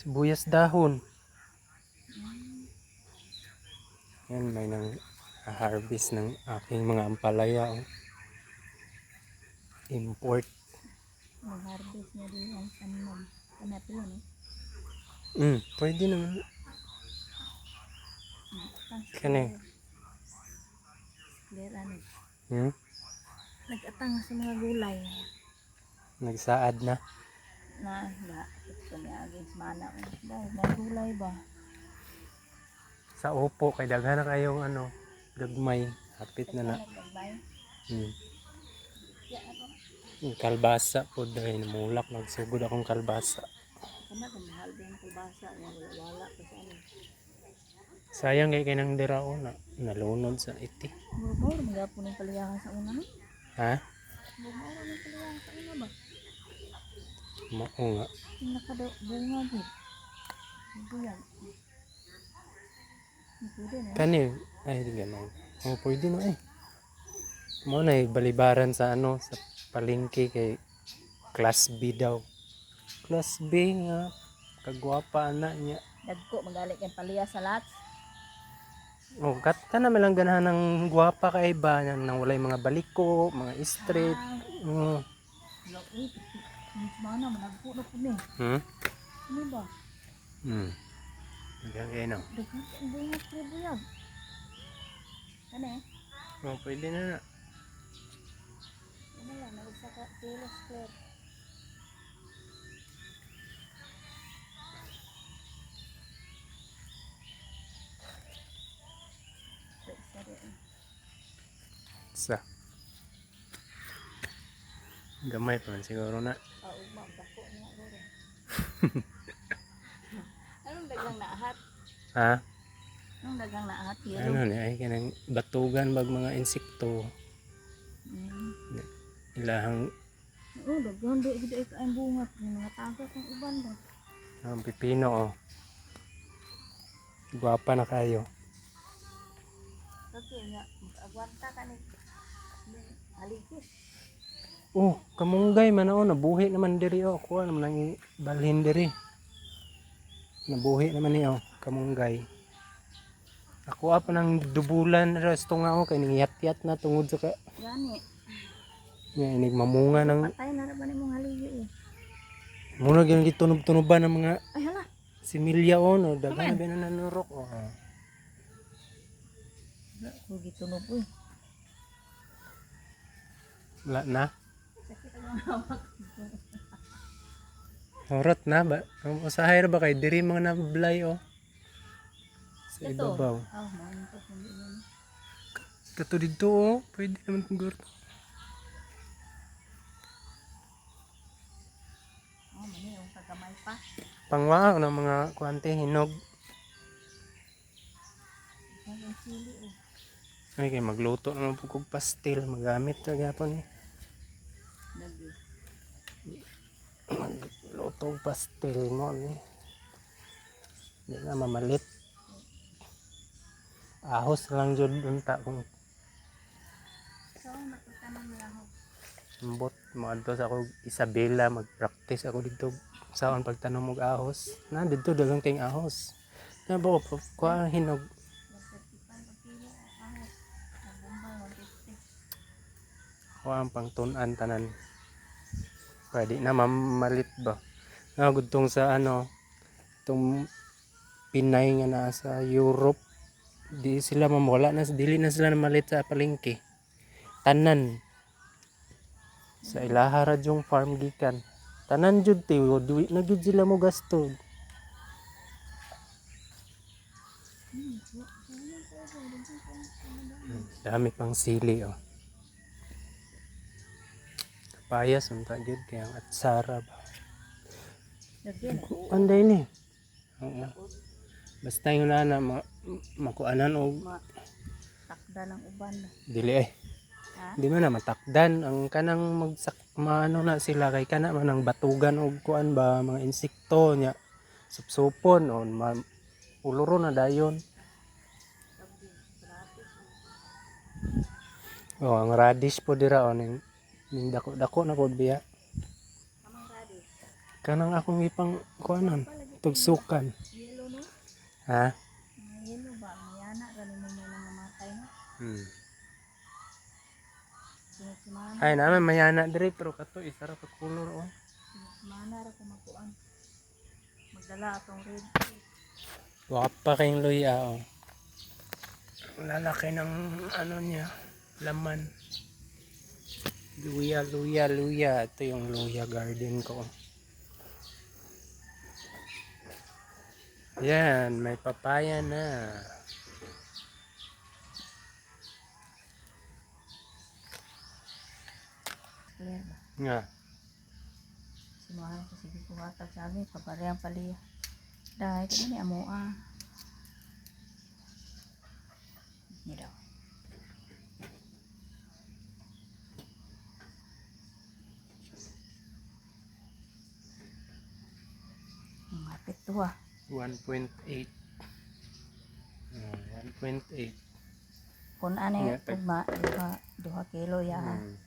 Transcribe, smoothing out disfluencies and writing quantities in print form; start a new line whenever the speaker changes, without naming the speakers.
Sibuyas dahon. Yan, may nang harvest ng aking mga ampalaya. Oh. Import.
Mag-harvest na din ang tanom. Kanap yun
Pwede naman. Kani.
Clear ano.
Hmm?
Nag-atang sa mga gulay.
Nagsaad na.
Ito niya aging semana. Dahil may gulay ba?
Sa upo, kay daghan na kayong gagmay. Hapit na na.
Nagbay.
Yung kalbasa po dahil namulak. Nagsugod akong kalbasa.
Kana kung mahal din ang kulbasa. Wala pa sa ano.
Sayang kay kanang dirao na nalunod sa iti.
Mura magapon ng paliyakan sa una.
Ha?
Mura ng paliyakan sa una ba?
Mao nga.
Yung nakabunga din. Ito yan. Pwede na.
Kani, ay di ganun. Oh, pwede na eh. Mo na balibaran sa sa palengke kay Class B daw. Class B nga kagwapa na niya.
Dagko magalit kang paliya sa lahat.
Oh, kat na lang ganahan ng gwapa kay iba nang walay mga baliko, mga straight.
Uy, mana managpo na po ni. Ano ba?
Hanggang kayo no.
Dagko ang bunga tribuyag. Ano
Oh, pwede na na.
Ano lang, nagsa ka kilo square.
Sa. Gamay pa man siguro na.
Ugma, dako niya guro. Anong dagang naahat?
Ha?
Anong dagang naahat?
Ano ni ay kanang batugan bag mga insekto. Ilahang
Dagang di gid ay kaang bunga ng mga tagak ng uban ba.
ang pipino oh. Gwapa na kayo.
Kasi nga agwanta ka ni haligis.
Oh, kamunggay man nabuhi naman diri oh. Kuha naman ang balhin diri. Nabuhi naman niyo kamunggay. Ako pa nang dubulan resto nga ako kay ningiyat-yat na tungod sa
Gani.
nga inig mamunga ng
Patay na ba nimong haligi eh.
muna gyud gitunob-tunoban ng mga
Ay hala.
similya no daghan ba na nanurok oh.
Ko gitunog uy.
Wala na.
Sakit ang hawak.
Horot na ba? Ang usahay ra ba kay diri mga nablay oh. Sa ibabaw.
Man ko kundi yan.
Kato dito oh, pwede naman siguro.
Mani yung kagamay pa.
Pangwao ng mga kuante hinog.
Ang sili oh.
Ay kay magluto naman po kog pastel magamit ra gyapon eh.
Lagi.
Magluto og pastel mo ni. Di na mamalit. Ahos lang jud unta kung
So nakatanan mo lang.
ambot mo adto sa ako Isabela mag-practice ako dito saon pagtanom og ahos. Na dito dagang ting ahos. Na ba ko kuha hinog. Kuha ang pangtun-an tanan. Pwede na mamalit ba. Nagudtong sa tong Pinay nga na sa Europe di sila mamwala na dili na sila namalit sa palengke. Tanan sa ilaha ra yung farm gikan. Tanan jud ti duwi na jud sila mo gasto. Dami pang sili oh. Kapayas unta jud kaya ang atsara ba. Anday ni. Oo. Basta yung na makuanan og
Takda ng uban.
dili ay.
Ha?
Di man na matakdan ang kanang maano na sila kay kana man ang batugan og kuan ba mga insekto nya supsupon o uluro na dayon. Oh, ang radish po dira ning dako-dako na pod biya.
Amang radish.
Kanang akong ipang kuanon tugsukan.
Yelo no?
Ha?
Mga yelo ba? Mayana, ganin mo may namamatay no?
Hmm.
Sunod semana.
Ay naman mayana diri pero kato isa ra ka color oh.
Sunod semana ra ko magkuan. Magdala atong red.
Wapa kayong luya oh. Ang lalaki ng ano niya, laman. Luya, luya, luya. Ito yung luya garden ko. Yan, may papaya na.
Clear ba?
Nga.
Simuhan ko sige ko hatag sabi. Paparehang paliya. Dahil ito ni amoa. Ni daw. Mapit to ah.
1.8. 1.8.
Kung ano
Nga,
yung tugma, 2 kilo ya.
Hmm.